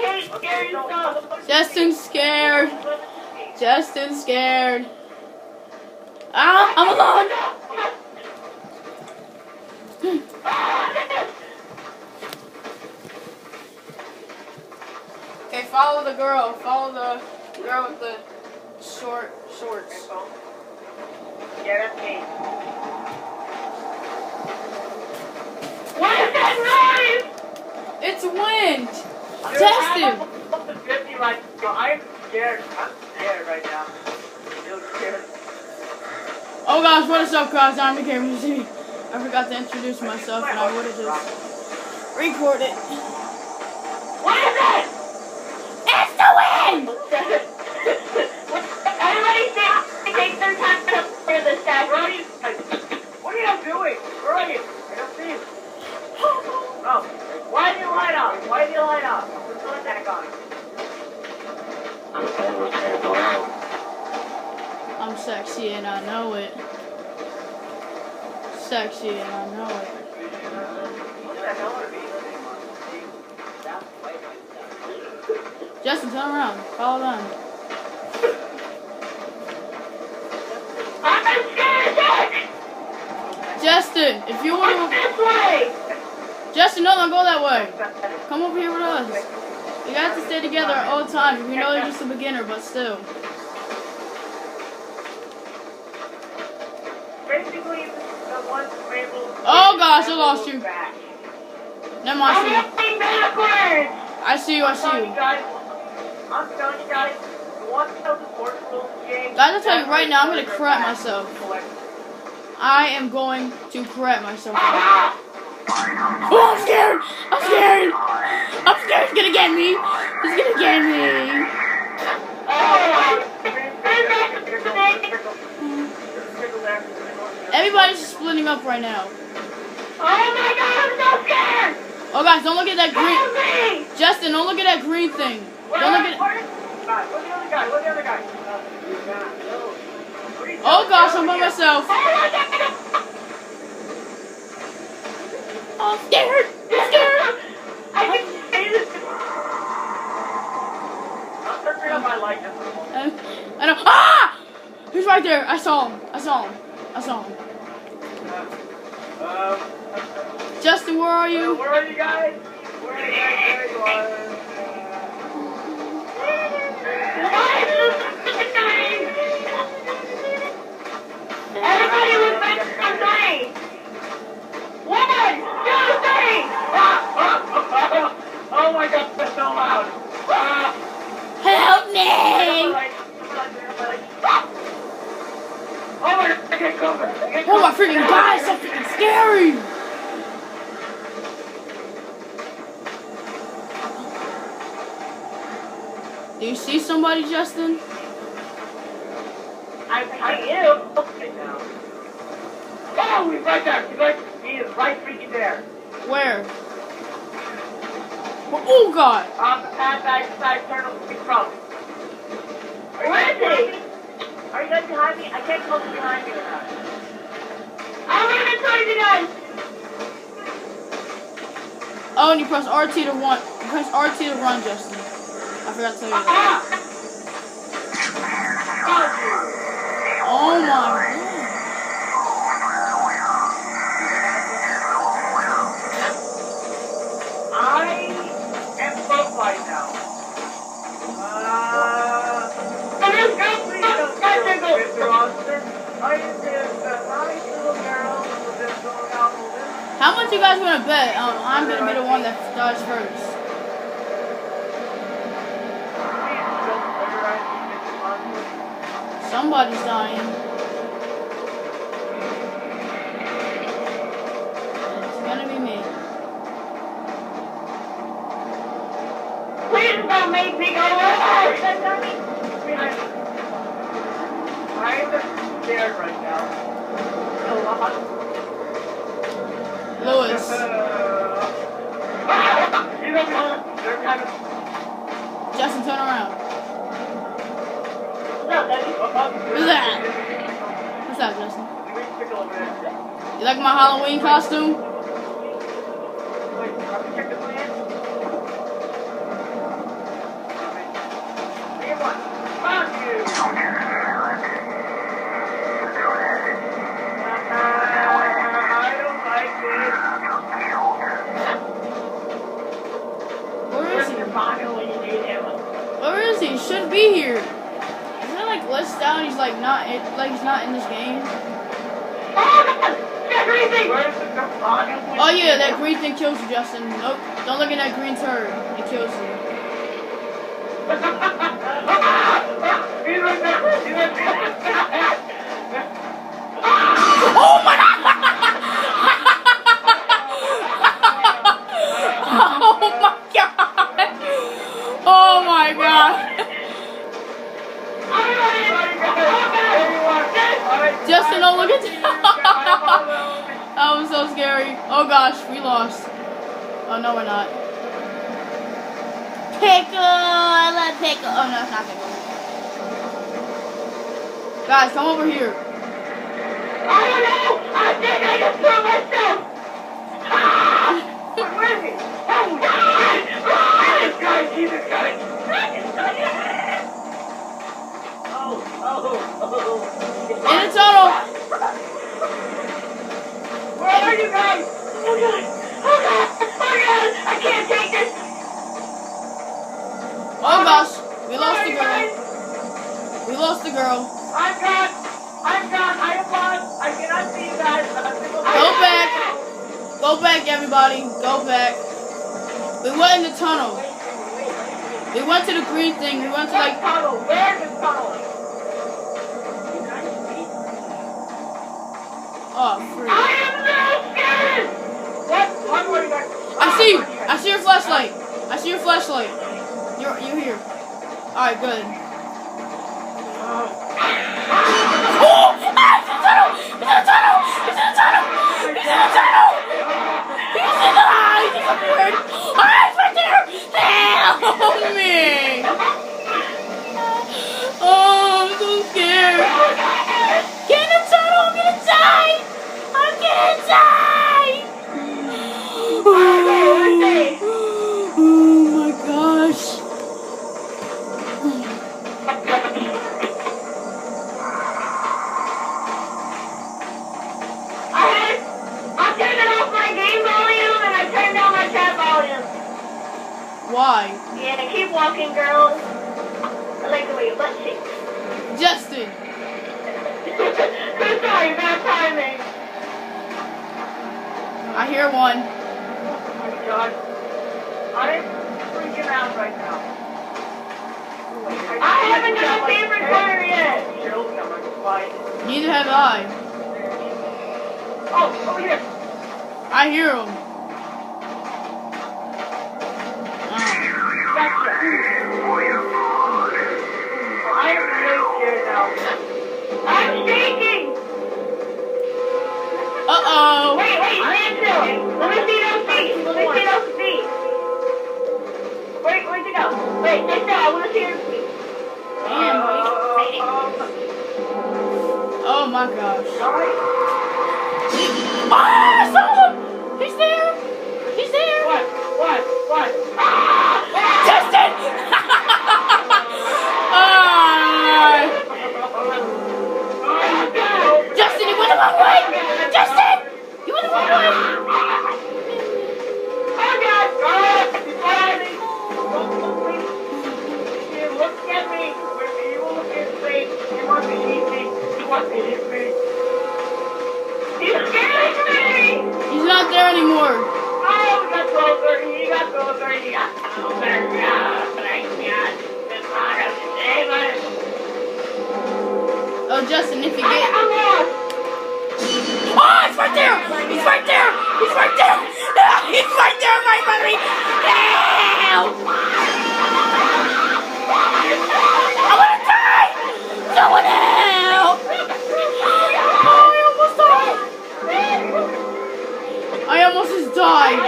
hate scary stuff. Justin's scared. Justin's scared. Ah, I'm alone. Okay, follow the girl. Follow the girl with the shorts. Yeah, that's me. What is that noise? It's wind. Dude, Justin. I'm 50 like, I'm scared. I'm scared right now. Real scared. Oh gosh, what is up, guys? I'm the camera. I forgot to introduce myself, and I would have just recorded. What is it? It's the wind. Everybody take their time for the stack. What are you doing? Where are you? I don't see you. Oh, why did you light up? Why did you light up? Let's put that on. I'm sexy and I know it. Sexy and I know it. What the hell are these things? Justin, turn around. Follow them. I'm scared, Jack! Justin, if you want to... This way! Justin, no, don't go that way. Come over here with us. You have to stay together at all times. We know you're just a beginner, but still. Basically, the one able. Oh gosh, I lost you. Never mind, I see you. I'm going backwards! I see you, I see you. I'm telling you guys, the one that was sports rules game. Guys, I'll tell you right now, I'm going to correct myself. I am going to correct myself. Ah! Oh, I'm scared! I'm scared! I'm scared! He's gonna get me! He's gonna get me! Everybody's splitting up right now. Oh my god, I'm so scared! Oh guys, don't look at that green. Help me! Justin, don't look at that green thing. Don't look at. Where's the other guy? Where's the other guy? Oh gosh, I'm by myself. Oh my god! I'm scared. I'm scared. I can see this. I'll turn on my light just for a moment. I know. Ah! He's right there. I saw him. I saw him. I saw him. Justin, where are you? Where are you guys? Where are you guys? There you are. Everybody was meant to come three. 1, 2, 3. Oh my god, that's so loud. Help me! Oh my god, I can't cover. Oh my freaking god, it's so freaking scary! Do you see somebody, Justin? I am. Okay, now. Oh, he's right there. He is right freaking there. Where? Oh god! On the path I turned from. Where is he? Are you guys behind me? I can't tell if you're behind me or not. I'm running towards you guys. Oh, and you press RT to run. You press RT to run, Justin. I forgot to tell you that. Oh my god. I am broke right now. Mr. Austin, I am this nice little girl who just going out with this. How much you guys want to bet? I'm gonna be the one that dies first. Somebody's dying. It's gonna be me. Please don't make me go away! I'm scared right now. A lot. Lewis. They're kind of... Justin, turn around. What's Who's that? What's that, Justin? You like my Halloween costume? don't like this. Where is he? Finally, you need him. Where is he? He shouldn't be here. Isn't it like glitched down? He's like not in, he's not in this game. Oh yeah, that green thing kills you, Justin. Nope, don't look at that green turd. It kills you. Oh my God! Oh my God! Oh my God! Justin, don't look at that. That was so scary. Oh gosh, we lost. Oh no, we're not. Pickle! I love pickle. Oh no, it's not pickle. Guys, come over here. I don't know! I think I just threw myself! Where is he? Jesus Christ! In the tunnel! Where are you guys? Oh God! Oh God! Oh God! I can't take this! Oh gosh, we lost the girl. We lost the girl. I'm gone! I'm gone! I am lost! I cannot see you guys! Go back! Go back, everybody. Go back. We went in the tunnel. We went to the green thing. We went to like... tunnel? Where's the tunnel? Oh, free. I am so scared! What? What were you guys? I see you. I see your flashlight. I see your flashlight. You're here. Alright, good. Oh! Ah, it's in the tunnel! It's in the tunnel! It's in the tunnel! It's in the tunnel! He's in the eye! He's disappeared! Ah, it's right there! Help me! Oh, I'm so scared. Get in the tunnel! I'm gonna die! I'm gonna die! Oh my gosh. I'm turning off my game volume and I turned down my chat volume. Why? Yeah, keep walking, girls. I like the way your butt shakes. Justin! Sorry, bad timing. I hear one. Oh my God. I'm freaking out right now. I haven't done a favorite corner yet. Neither have I. Oh, over here. I hear him. Gotcha. I am really scared now. I'm shaking. Uh-oh. Wait, stand still. Let me see those feet. Let me see those feet. Where'd you go? Wait, stay still. I want to see your feet. Oh my gosh. Alright. Ah, I saw him! He's there! He's there! What? Justin! Justin, you went the wrong way! Justin! You went the wrong way! Oh God! He's driving! Look at me! He will look at me! He wants to eat me! He wants to eat me! He's scaring me! He's not there anymore. Oh, he got closer! He got closer! He got closer! Oh, Justin, if you get... I'm lost! Oh, it's right there! He's right there! He's right there! He's right there, right by me! Help! I wanna die! Someone help! Oh, I almost died! I almost just died!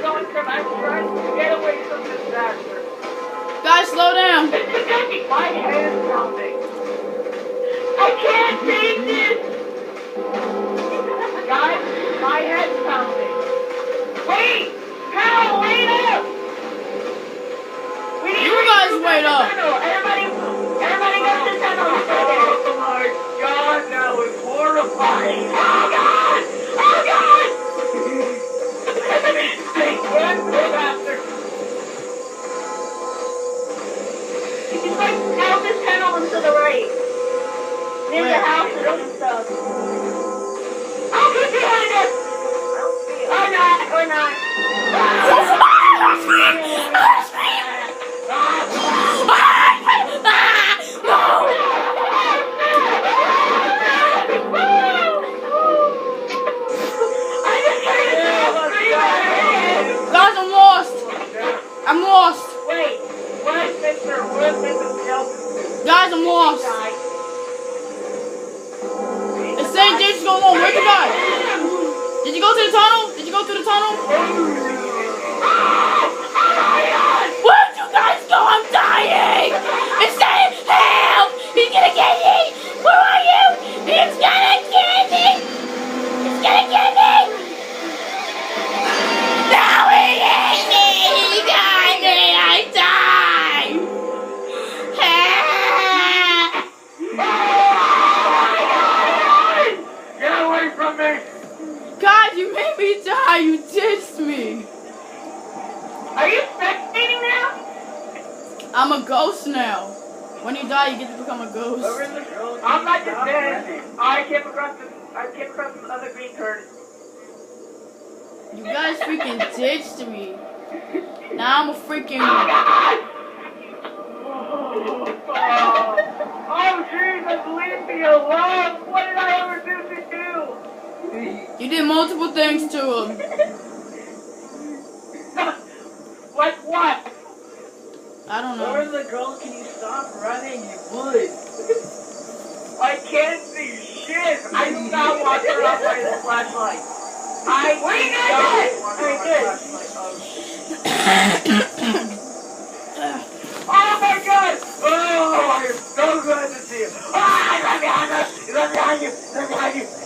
I'm trying to get away from this disaster. Guys, slow down! My head is pounding. I can't take this! Guys, my head's pounding. Wait! Hal, wait up! We need You guys wait up! Everybody not. Guys, I'm lost. I'm lost. Wait, where's Mr. Kelson? Guys, I'm lost. It's saying James going on. Where'd you go? Did you go to the tunnel? Did you go through the tunnel? Where'd you guys go? I'm dying. It's saying help. He's gonna get me. Where are you? He's gonna get me. He's gonna get me. No, he ate me. He got me. I died. Get away from me! God, you made me die. You ditched me. Are you spectating now? I'm a ghost now. When you die, you get to become a ghost. I'm not just dead. I came across the other green turd. You guys freaking ditched me. Now I'm a freaking... Oh, Jesus, leave me alone! What did I ever do to you? You did multiple things to him. Like what? I don't know. the girl? Can you stop running? You would. I can't see shit. I do not want to run by the flashlight. I Oh my God! Oh, I'm so glad to see you. Ah, I'm behind you. I'm behind you. I'm behind you.